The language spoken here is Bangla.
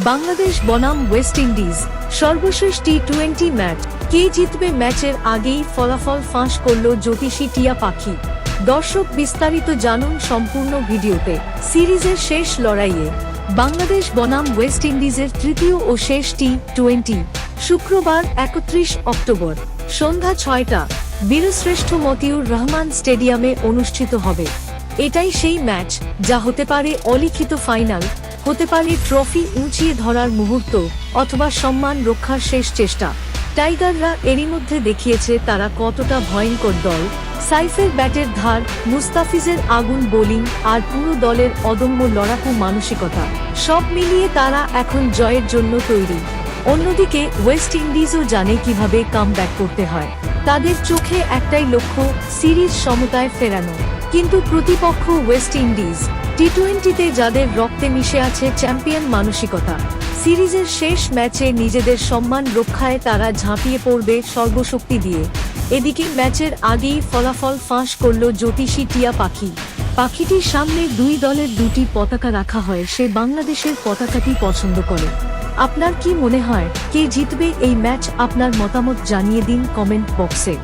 বাংলাদেশ বনাম ওয়েস্ট ইন্ডিজ সর্বশেষ টি-20 ম্যাচ। কে জিতবে ম্যাচের আগেই ফলাফল ফাঁস করল জ্যোতিষী টিয়া পাখি। দর্শক বিস্তারিত জানুন সম্পূর্ণ ভিডিওতে। সিরিজের শেষ লড়াইয়ে বাংলাদেশ বনাম ওয়েস্ট ইন্ডিজের তৃতীয় ও শেষ টি-20 শুক্রবার 31 অক্টোবর সন্ধ্যা 6টা বীরশ্রেষ্ঠ মতিউর রহমান স্টেডিয়ামে অনুষ্ঠিত হবে। এটাই সেই ম্যাচ যা হতে পারে অলিখিত ফাইনাল, হতে পারে ট্রফি উঁচিয়ে ধরার মুহূর্ত, অথবা সম্মান রক্ষার শেষ চেষ্টা। টাইগাররা এরই মধ্যে দেখিয়েছে তারা কতটা ভয়ঙ্কর দল। সাইফের ব্যাটের ধার, মুস্তাফিজের আগুন বোলিং আর পুরো দলের অদম্য লড়াকু মানসিকতা, সব মিলিয়ে তারা এখন জয়ের জন্য তৈরি। অন্যদিকে ওয়েস্ট ইন্ডিজও জানে কিভাবে কামব্যাক করতে হয়। তাদের চোখে একটাই লক্ষ্য, সিরিজ সমতায় ফেরানো। কিন্তু প্রতিপক্ষ ওয়েস্ট ইন্ডিজ, টি-20তে যাদের রক্তে মিশে আছে চ্যাম্পিয়ন মানসিকতা। সিরিজের শেষ ম্যাচে নিজেদের সম্মান রক্ষায় তারা ঝাঁপিয়ে পড়বে সর্বশক্তি দিয়ে। এদিকে ম্যাচের আগেই ফলাফল ফাঁস করল জ্যোতিষী টিয়া পাখি। পাখিটির সামনে দুই দলের দুটি পতাকা রাখা হয়, সে বাংলাদেশের পতাকাটি পছন্দ করে। আপনার কি মনে হয় কে জিতবে এই ম্যাচ? আপনার মতামত জানিয়ে দিন কমেন্ট বক্সে।